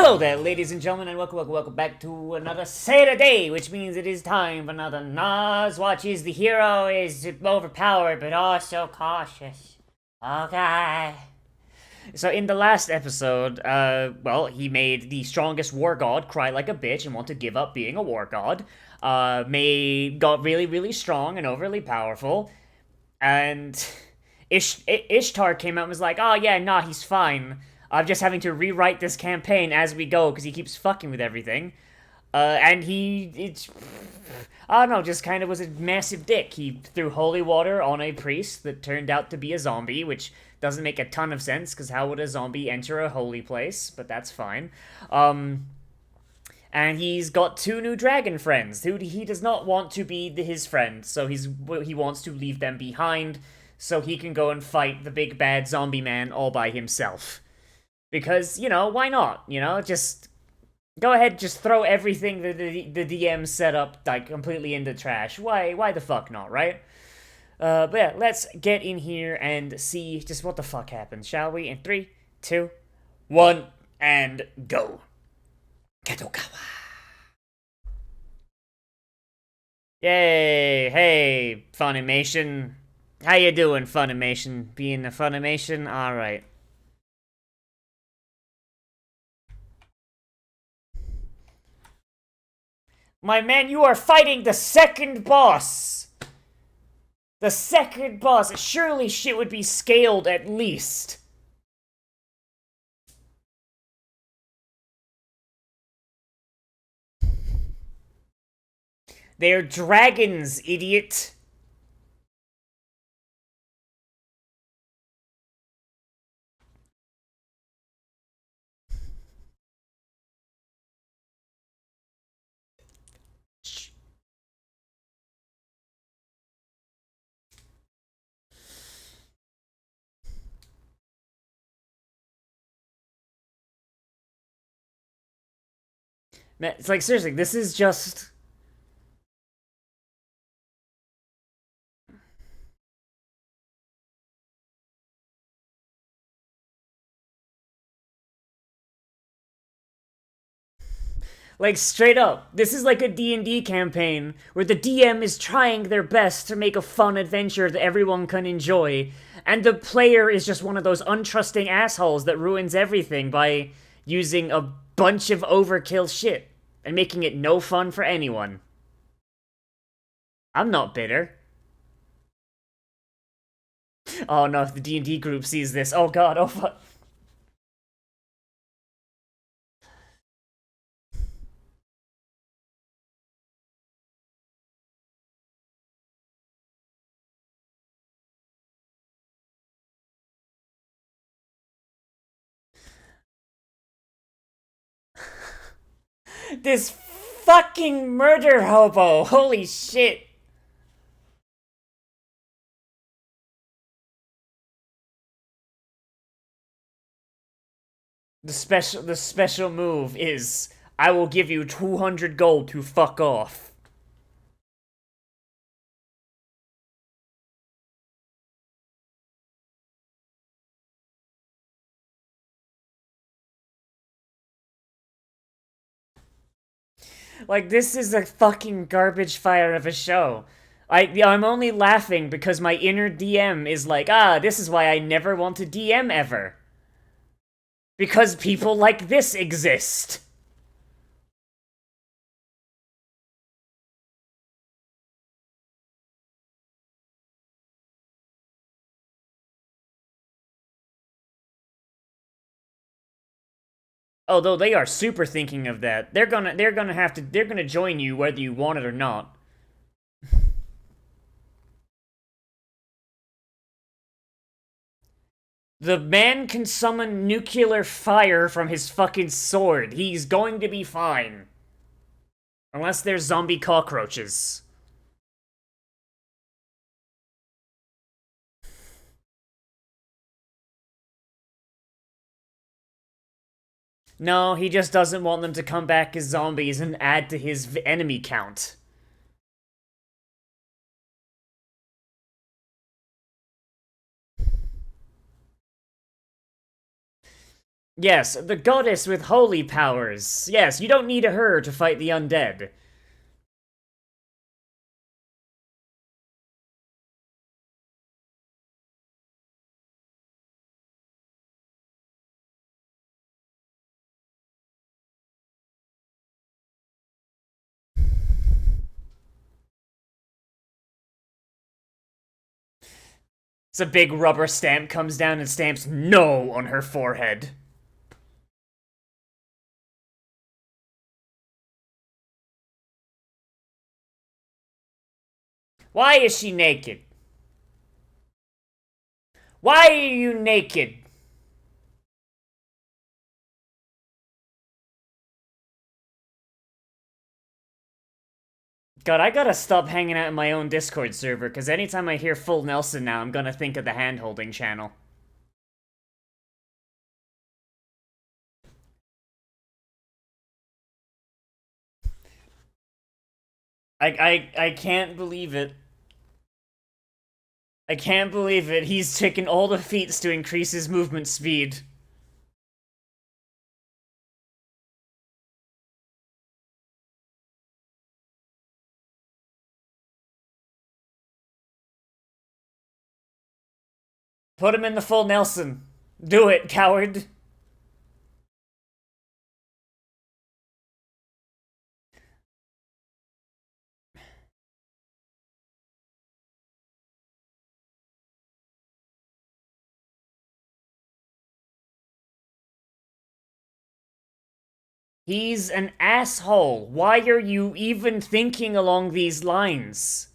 Hello there, ladies and gentlemen, and welcome back to another Saturday, which means it is time for another Nozz Watches. The hero is overpowered, but also cautious. Okay. So in the last episode, well, he made the strongest war god cry like a bitch and want to give up being a war god. May got really strong and overly powerful, and Ishtar came out and was like, "Oh yeah, nah, he's fine. I'm just having to rewrite this campaign as we go because he keeps fucking with everything." And I don't know, just kind of was a massive dick. He threw holy water on a priest that turned out to be a zombie, which doesn't make a ton of sense because how would a zombie enter a holy place? But that's fine. And he's got two new dragon friends who he does not want to be his friend, so he wants to leave them behind so he can go and fight the big bad zombie man all by himself. Because, why not? Just go ahead, just throw everything the DM set up like completely in the trash. Why the fuck not, right? But yeah, let's get in here and see just what the fuck happens, shall we? In 3, 2, 1, and go. Katokawa. Yay! Hey, Funimation. How you doing, Funimation? Being a Funimation? Alright. My man, you are fighting the second boss! The second boss! Surely shit would be scaled at least. They're dragons, idiot! Man, it's like, seriously, this is just... Like, straight up, this is like a D&D campaign where the DM is trying their best to make a fun adventure that everyone can enjoy, and the player is just one of those untrusting assholes that ruins everything by using a bunch of overkill shit and making it no fun for anyone. I'm not bitter. Oh no, if the D&D group sees this, oh god, oh fuck. This fucking murder hobo, holy shit. The special move is I will give you 200 gold to fuck off. Like, this is a fucking garbage fire of a show. I'm only laughing because my inner DM is like, this is why I never want to DM ever. Because people like this exist. Although they are super thinking of that. They're gonna join you whether you want it or not. The man can summon nuclear fire from his fucking sword. He's going to be fine. Unless there's zombie cockroaches. No, he just doesn't want them to come back as zombies and add to his enemy count. Yes, the goddess with holy powers. Yes, you don't need her to fight the undead. It's a big rubber stamp comes down and stamps no on her forehead. Why is she naked? Why are you naked? God, I gotta stop hanging out in my own Discord server, because anytime I hear Full Nelson now, I'm gonna think of the hand-holding channel. I can't believe it. I can't believe it. He's taken all the feats to increase his movement speed. Put him in the full Nelson. Do it, coward. He's an asshole. Why are you even thinking along these lines?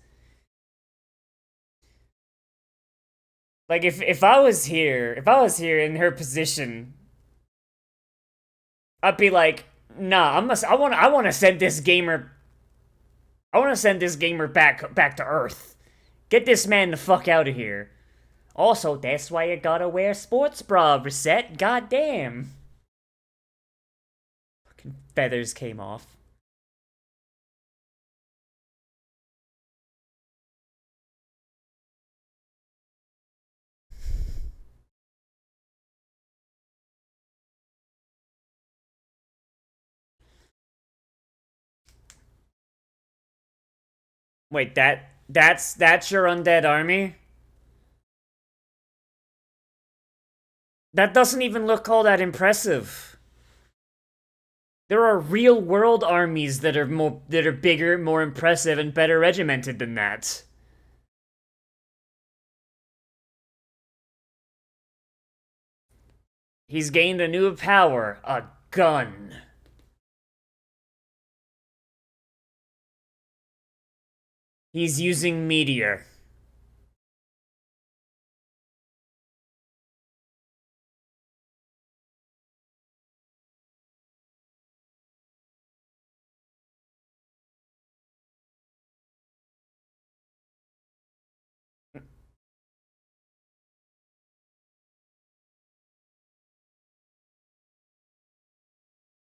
Like, if I was here, in her position, I'd be like, nah, I wanna send this gamer, back to Earth. Get this man the fuck out of here. Also, that's why you gotta wear sports bra, Reset. Goddamn. Fucking feathers came off. Wait, that's your undead army? That doesn't even look all that impressive. There are real world armies that are bigger, more impressive, and better regimented than that. He's gained a new power, a gun. He's using meteor.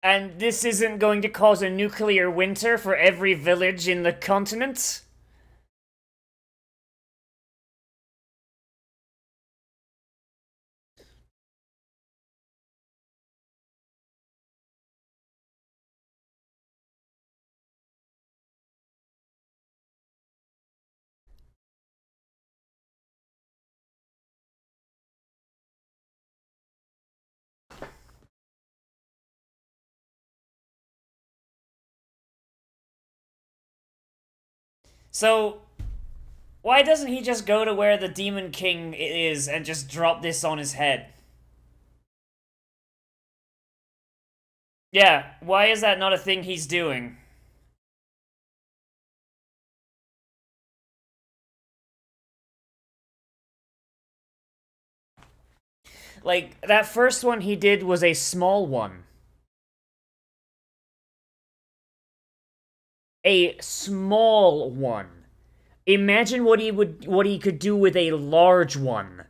And this isn't going to cause a nuclear winter for every village in the continent? So, why doesn't he just go to where the Demon King is and just drop this on his head? Yeah, why is that not a thing he's doing? Like, that first one he did was a small one. A small one. Imagine what he could do with a large one.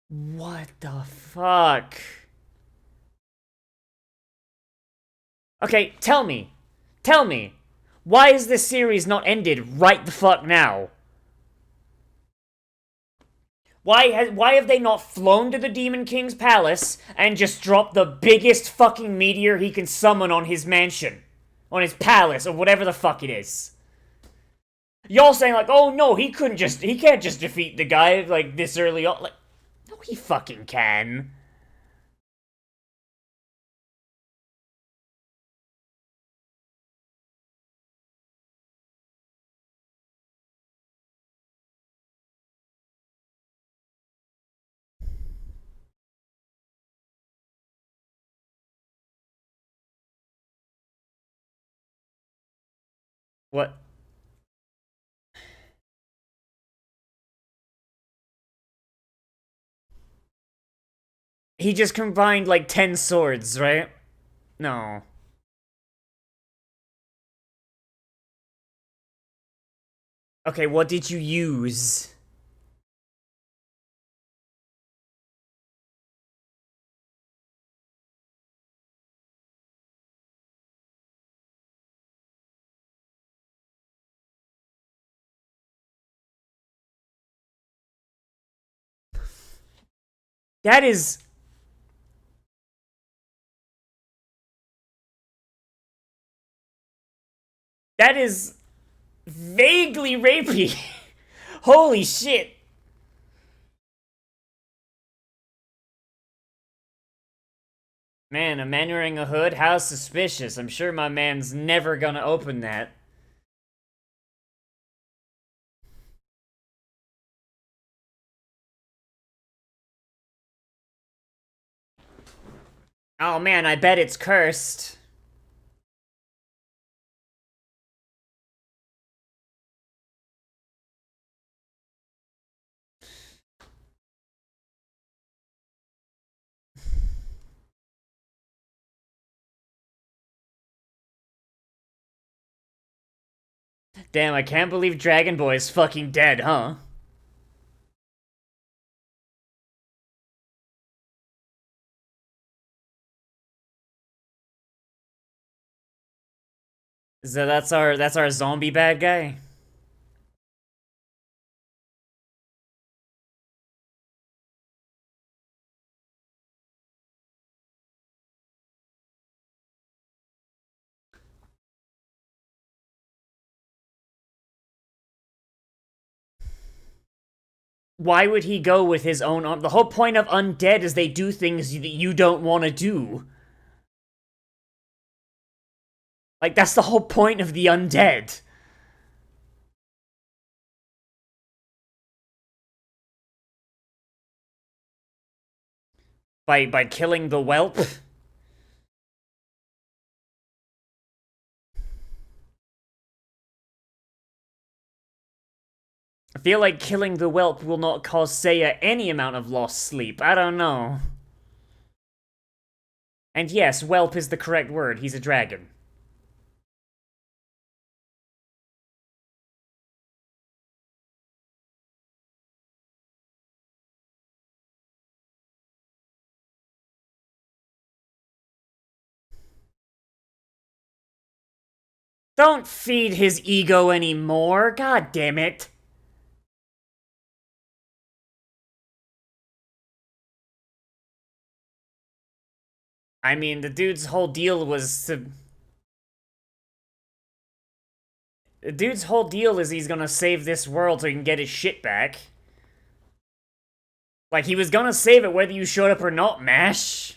What the fuck? Okay, tell me. Tell me, why is this series not ended right the fuck now? Why have they not flown to the Demon King's palace and just dropped the biggest fucking meteor he can summon on his mansion? On his palace, or whatever the fuck it is. Y'all saying like, oh no, he can't just defeat the guy like this early on. Like, no, he fucking can. What? He just combined like 10 swords, right? No. Okay, what did you use? That is... That is... vaguely rapey. Holy shit. Man, a man wearing a hood? How suspicious. I'm sure my man's never gonna open that. Oh man, I bet it's cursed. Damn, I can't believe Dragon Boy is fucking dead, huh? So that's our zombie bad guy? Why would he go with his own arm? The whole point of undead is they do things that you don't want to do. Like, that's the whole point of the undead. By killing the whelp? I feel like killing the whelp will not cause Seiya any amount of lost sleep. I don't know. And yes, whelp is the correct word. He's a dragon. Don't feed his ego anymore. God damn it. I mean, the dude's whole deal was to... The dude's whole deal is he's gonna save this world so he can get his shit back. Like, he was gonna save it whether you showed up or not, MASH.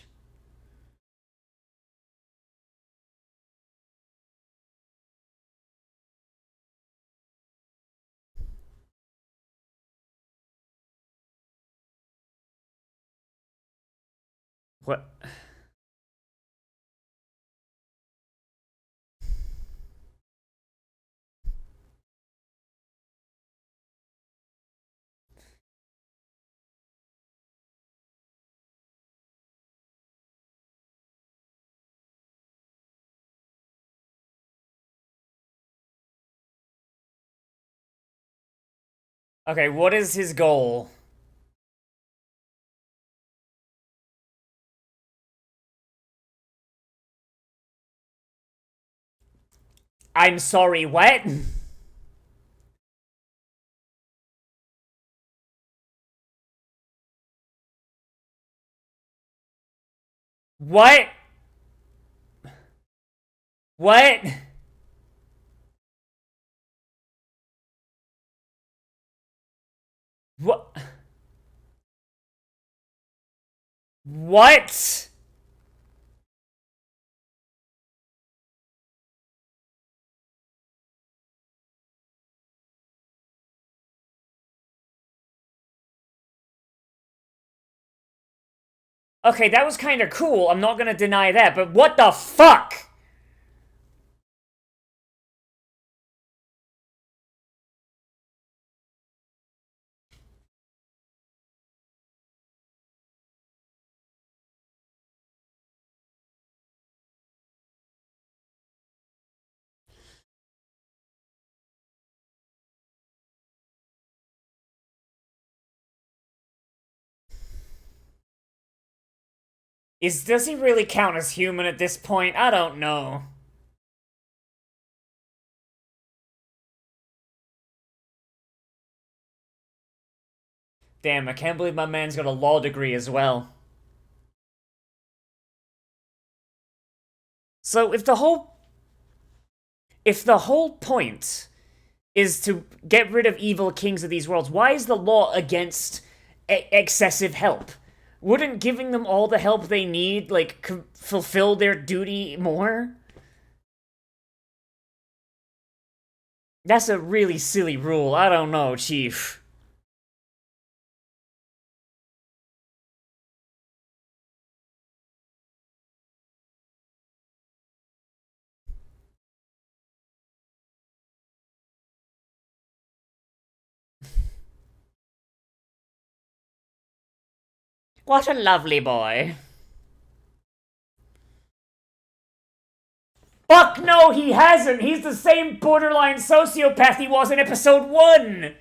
What? Okay, what is his goal? I'm sorry, what? What? What? What? What? Okay, that was kind of cool. I'm not gonna deny that, but what the fuck? Does he really count as human at this point? I don't know. Damn, I can't believe my man's got a law degree as well. So if the whole point is to get rid of evil kings of these worlds, why is the law against excessive help? Wouldn't giving them all the help they need, like, fulfill their duty more? That's a really silly rule. I don't know, Chief. What a lovely boy. Fuck no, he hasn't! He's the same borderline sociopath he was in episode 1!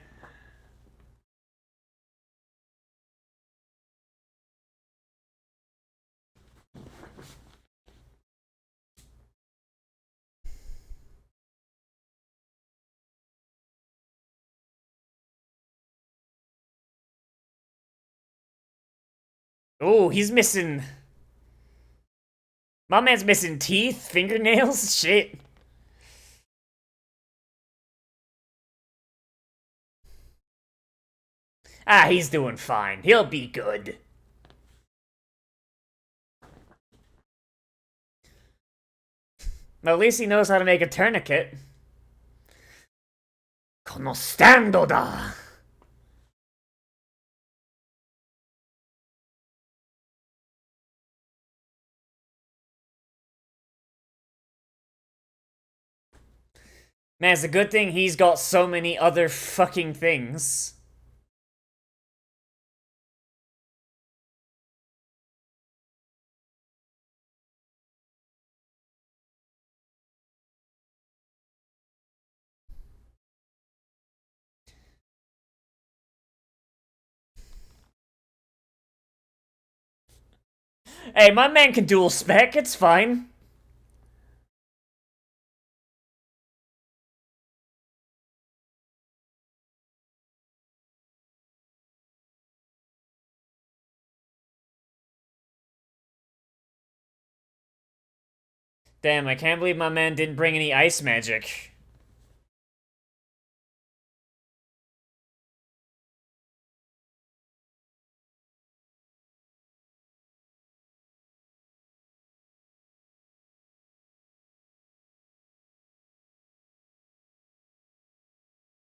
Oh, he's missing. My man's missing teeth, fingernails, shit. Ah, he's doing fine. He'll be good. At least he knows how to make a tourniquet. Conostando da. Man, it's a good thing he's got so many other fucking things. Hey, my man can dual spec, it's fine. Damn, I can't believe my man didn't bring any ice magic.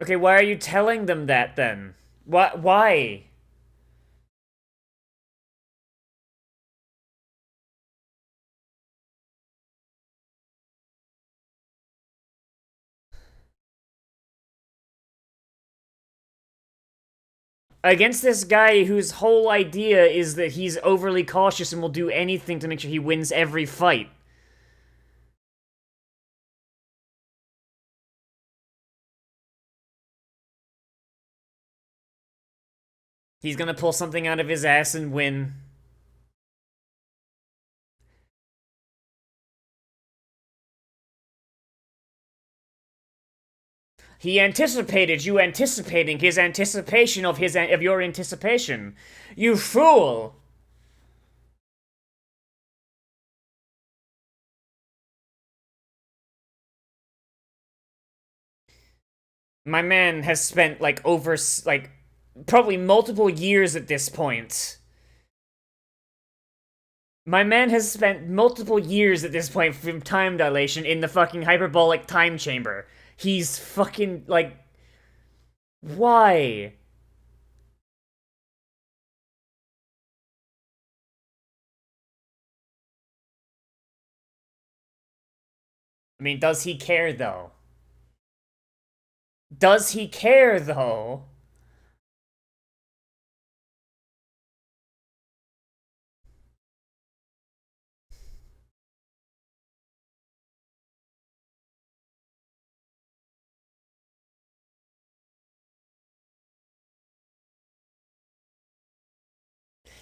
Okay, why are you telling them that then? Why? Against this guy whose whole idea is that he's overly cautious and will do anything to make sure he wins every fight. He's gonna pull something out of his ass and win. He anticipated you anticipating his anticipation of your anticipation. You fool! My man has spent probably multiple years at this point. My man has spent multiple years at this point from time dilation in the fucking hyperbolic time chamber. He's fucking, like... Why? I mean, does he care, though? Does he care, though?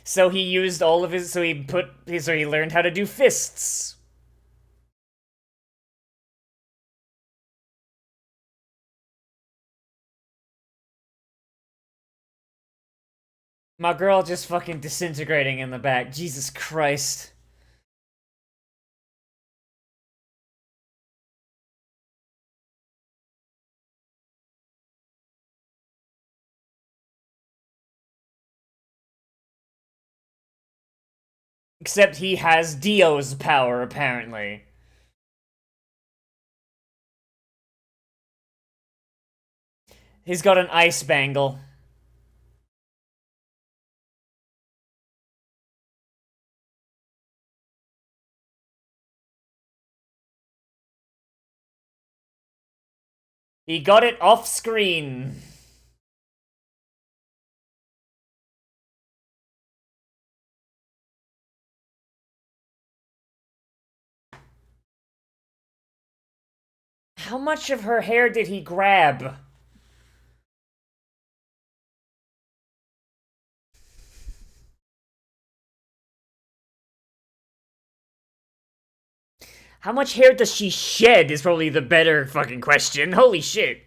So he used all of his, so he learned how to do fists. My girl just fucking disintegrating in the back. Jesus Christ. Except he has Dio's power, apparently. He's got an ice bangle. He got it off screen. How much of her hair did he grab? How much hair does she shed is probably the better fucking question. Holy shit.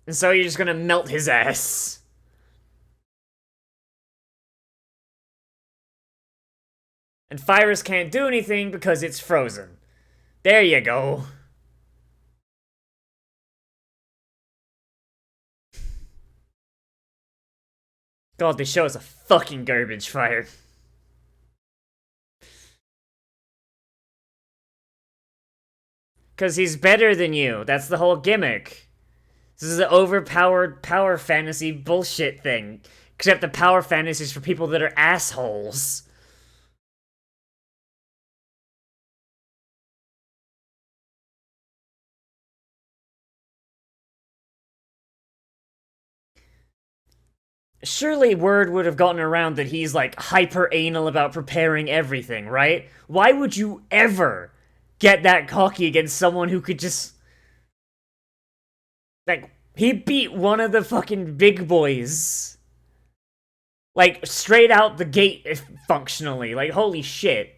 And so you're just gonna melt his ass. And Fyrus can't do anything because it's frozen. There you go. God, this show is a fucking garbage fire. Because he's better than you. That's the whole gimmick. This is an overpowered power fantasy bullshit thing. Except the power fantasy is for people that are assholes. Surely word would have gotten around that he's, like, hyper anal about preparing everything, right? Why would you ever get that cocky against someone who could just... Like, he beat one of the fucking big boys. Like, straight out the gate, functionally. Like, holy shit.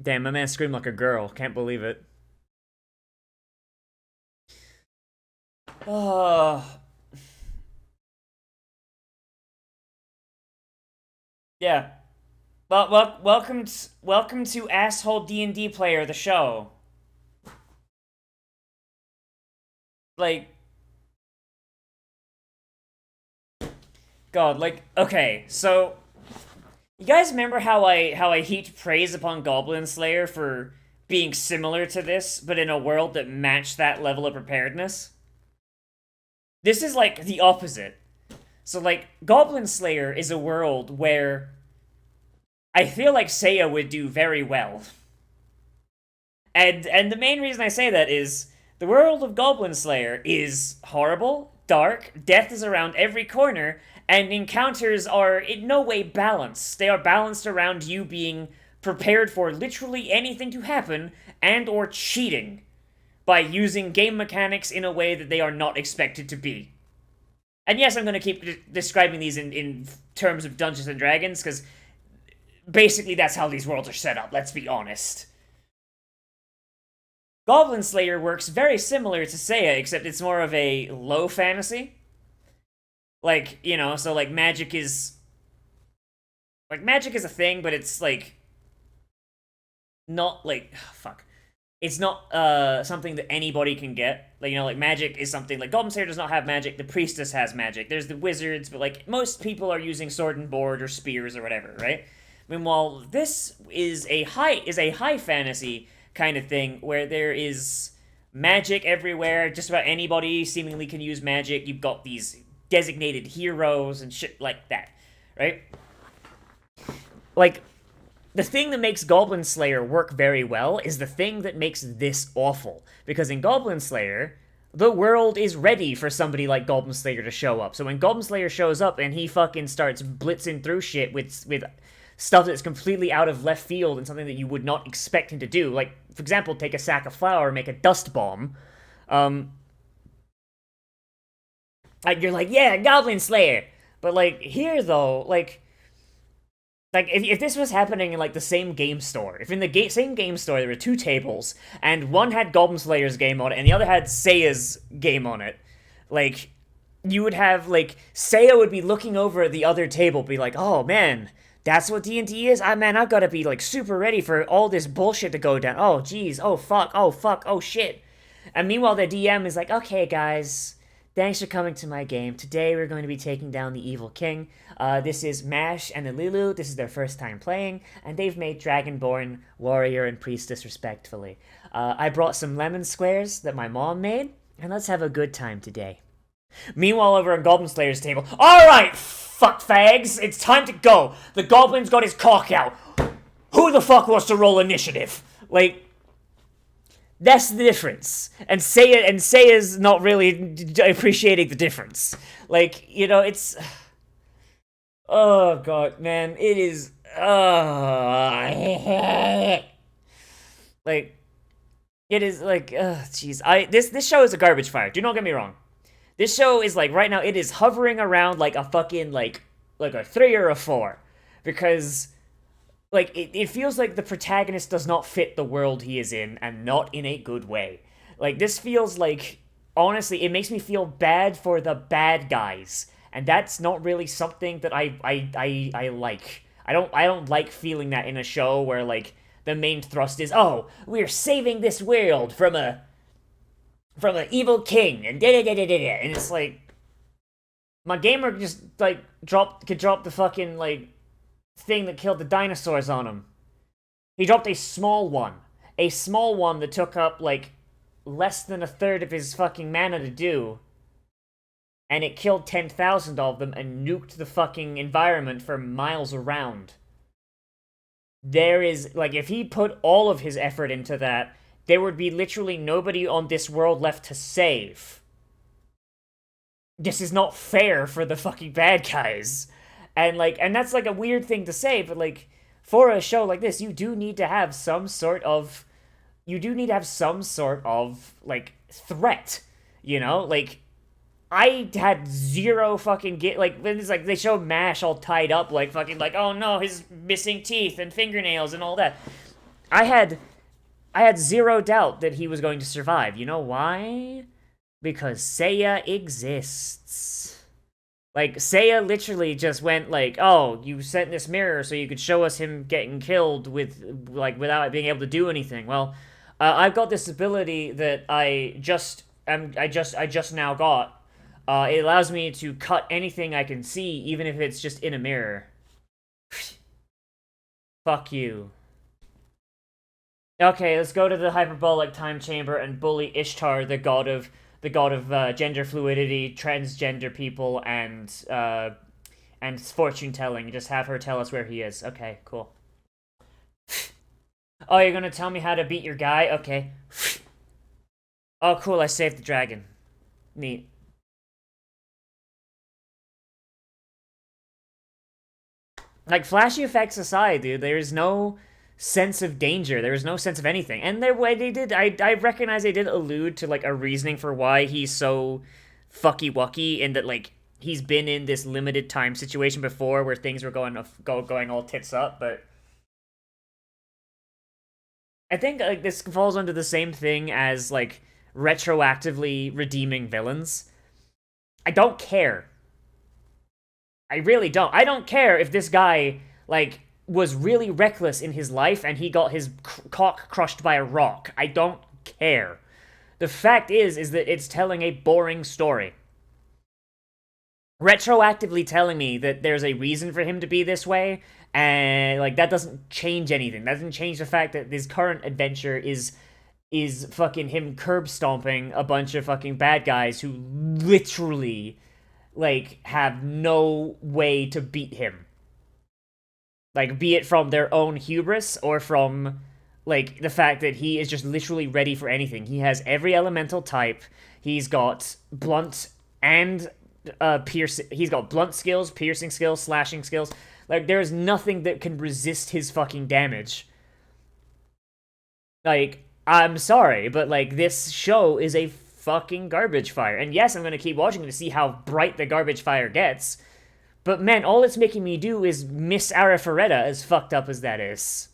Damn, my man screamed like a girl. Can't believe it. Oh... Yeah. Well, welcome to asshole D&D player the show. Like, God, like, okay, so you guys remember how I heaped praise upon Goblin Slayer for being similar to this, but in a world that matched that level of preparedness? This is like the opposite. So, like, Goblin Slayer is a world where I feel like Seiya would do very well. And the main reason I say that is the world of Goblin Slayer is horrible, dark, death is around every corner, and encounters are in no way balanced. They are balanced around you being prepared for literally anything to happen and or cheating. by using game mechanics in a way that they are not expected to be. And yes, I'm going to keep describing these in terms of Dungeons and Dragons, because basically that's how these worlds are set up, let's be honest. Goblin Slayer works very similar to Seiya, except it's more of a low fantasy. Like, you know, so like magic is... Like, magic is a thing, but it's like... Not like... Fuck. It's not something that anybody can get. Like, you know, like magic is something... Like, Goblin Slayer does not have magic, the priestess has magic. There's the wizards, but like, most people are using sword and board or spears or whatever, right? Meanwhile, this is a high fantasy kind of thing where there is magic everywhere. Just about anybody seemingly can use magic. You've got these designated heroes and shit like that, right? Like, the thing that makes Goblin Slayer work very well is the thing that makes this awful. Because in Goblin Slayer, the world is ready for somebody like Goblin Slayer to show up. So when Goblin Slayer shows up and he fucking starts blitzing through shit with stuff that's completely out of left field and something that you would not expect him to do, like, for example, take a sack of flour and make a dust bomb, like, you're like, yeah, Goblin Slayer! But, like, here, though, like if this was happening in, like, the same game store, if in the same game store there were two tables, and one had Goblin Slayer's game on it, and the other had Seiya's game on it, like, you would have, like, Seiya would be looking over at the other table, be like, oh, man, that's what D&D is? Man, I've gotta be, like, super ready for all this bullshit to go down. Oh, jeez, oh, fuck, oh, shit. And meanwhile, the DM is like, okay, guys, thanks for coming to my game. Today we're going to be taking down the Evil King. This is Mash and Alilu. This is their first time playing, and they've made Dragonborn, Warrior, and Priestess respectfully. I brought some lemon squares that my mom made, and let's have a good time today. Meanwhile, over on Goblin Slayer's table, alright, fuck fags, it's time to go. The goblin's got his cock out. Who the fuck wants to roll initiative? Like, that's the difference. And Seiya's not really appreciating the difference. Like, you know, it's... Oh, God, man, it is... Like, it is, like, jeez. This show is a garbage fire. Do not get me wrong. This show is, like, right now, it is hovering around, like, a fucking, like a 3 or a 4. Because, like, it feels like the protagonist does not fit the world he is in, and not in a good way. Like, this feels like, honestly, it makes me feel bad for the bad guys. And that's not really something that I like. I don't like feeling that in a show where, like, the main thrust is, oh, we're saving this world from an evil king, and da-da-da-da-da-da, and it's like, my gamer just, like, could drop the fucking, like, thing that killed the dinosaurs on him. He dropped a small one that took up, like, less than a third of his fucking mana to do, and it killed 10,000 of them and nuked the fucking environment for miles around. There is, like, if he put all of his effort into that, there would be literally nobody on this world left to save. This is not fair for the fucking bad guys. And, like, and that's, like, a weird thing to say, but, like, for a show like this, you do need to have some sort of, like, threat, you know? Like, I had zero fucking like, it's like, they show Mash all tied up, like, fucking, like, oh no, his missing teeth and fingernails and all that. I had zero doubt that he was going to survive. You know why? Because Seiya exists. Like, Seiya literally just went like, oh, you sent this mirror so you could show us him getting killed with, like, without being able to do anything. Well, I've got this ability that I just now got. It allows me to cut anything I can see, even if it's just in a mirror. Fuck you. Okay, let's go to the hyperbolic time chamber and bully Ishtar, the god of gender fluidity, transgender people, and fortune telling. Just have her tell us where he is. Okay, cool. Oh, you're gonna tell me how to beat your guy? Okay. Oh, cool, I saved the dragon. Neat. Like, flashy effects aside, dude, there's no sense of danger. There was no sense of anything. And I recognize they did allude to, like, a reasoning for why he's so fucky-wucky, and that, like, he's been in this limited time situation before where things were going all tits up, but I think, like, this falls under the same thing as, like, retroactively redeeming villains. I don't care. I really don't. I don't care if this guy, like, was really reckless in his life and he got his cock crushed by a rock. I don't care. The fact is that it's telling a boring story. Retroactively telling me that there's a reason for him to be this way, and, like, that doesn't change anything. That doesn't change the fact that this current adventure is fucking him curb stomping a bunch of fucking bad guys who literally, like, have no way to beat him. Like, be it from their own hubris or from, like, the fact that he is just literally ready for anything. He has every elemental type. He's got blunt and he's got blunt skills, piercing skills, slashing skills. Like, there's nothing that can resist his fucking damage. Like, I'm sorry, but, like, this show is a fucking garbage fire. And yes, I'm gonna keep watching to see how bright the garbage fire gets. But man, all it's making me do is miss Arifureta, as fucked up as that is.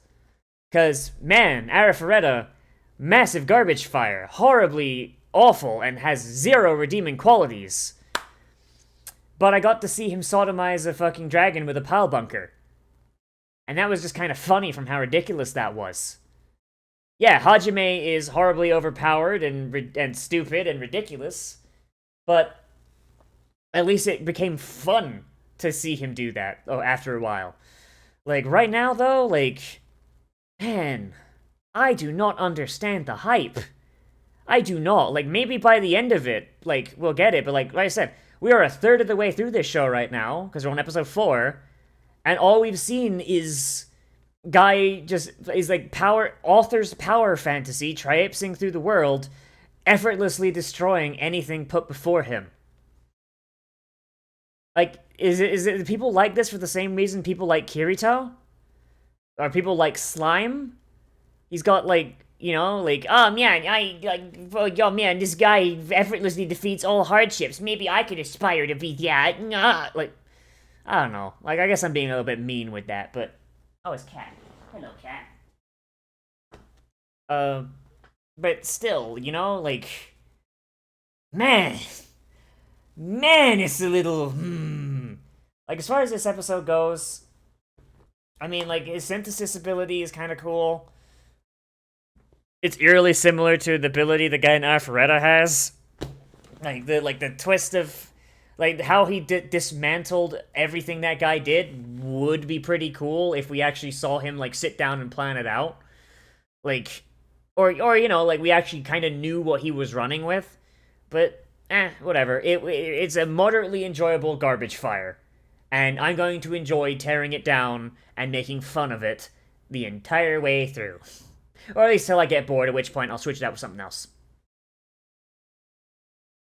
Cause, man, Arifureta, massive garbage fire, horribly awful, and has zero redeeming qualities. But I got to see him sodomize a fucking dragon with a pile bunker. And that was just kind of funny from how ridiculous that was. Yeah, Hajime is horribly overpowered and stupid and ridiculous, but at least it became fun to see him do that after a while. Like, right now, though, like, man, I do not understand the hype. I do not. Like, maybe by the end of it, like, we'll get it, but like I said, we are a third of the way through this show right now, because we're on episode 4, and all we've seen is guy just is like author's power fantasy, traipsing through the world, effortlessly destroying anything put before him. Like, is it people like this for the same reason people like Kirito? Or people like Slime? He's got, like, you know, like, oh man, oh man, this guy effortlessly defeats all hardships. Maybe I could aspire to be that. Like, I don't know. Like, I guess I'm being a little bit mean with that, but oh, it's Cat. Hello, Cat. But still, you know, like, man, it's a little, Like, as far as this episode goes, I mean, like, his synthesis ability is kind of cool. It's eerily similar to the ability the guy in Arifureta has. Like, the twist of, like, how he dismantled everything that guy did would be pretty cool if we actually saw him, like, sit down and plan it out. Like, or you know, like, we actually kind of knew what he was running with. But, whatever. It's a moderately enjoyable garbage fire. And I'm going to enjoy tearing it down and making fun of it the entire way through. Or at least till I get bored, at which point I'll switch it out with something else.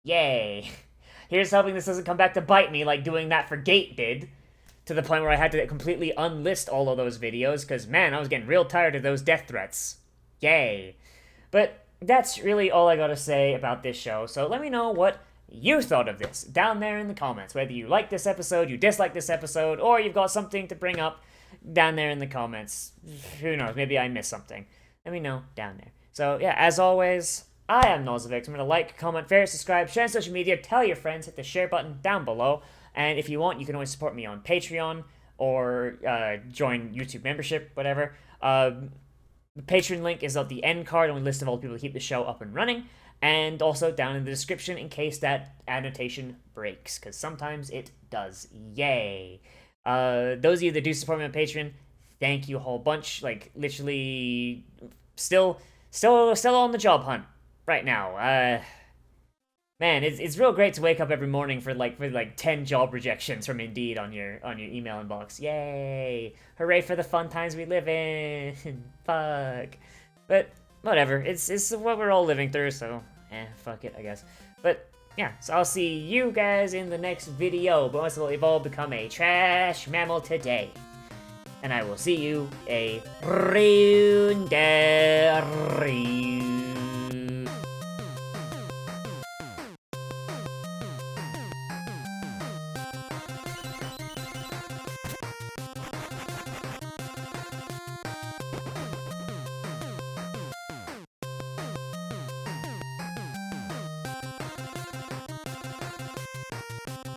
Yay. Here's hoping this doesn't come back to bite me like doing that for Gate did. To the point where I had to completely unlist all of those videos, because, man, I was getting real tired of those death threats. Yay. But that's really all I gotta say about this show, so let me know what you thought of this down there in the comments. Whether you like this episode, you dislike this episode, or you've got something to bring up down there in the comments. Who knows, maybe I missed something. Let me know down there. So, yeah, as always, I am Nozz. I'm going to like, comment, favorite, subscribe, share on social media, tell your friends, hit the share button down below. And if you want, you can always support me on Patreon or join YouTube membership, whatever. The Patreon link is at the end card on the list of all the people to keep the show up and running. And also down in the description in case that annotation breaks, because sometimes it does. Yay. Those of you that do support me on Patreon, thank you a whole bunch. Like, literally, still on the job hunt right now. Man, it's real great to wake up every morning for 10 job rejections from Indeed on your email inbox. Yay! Hooray for the fun times we live in. Fuck. But whatever. It's what we're all living through. So, fuck it, I guess. But yeah, so I'll see you guys in the next video. But most of all, we've all become a trash mammal today. and I will see you a rune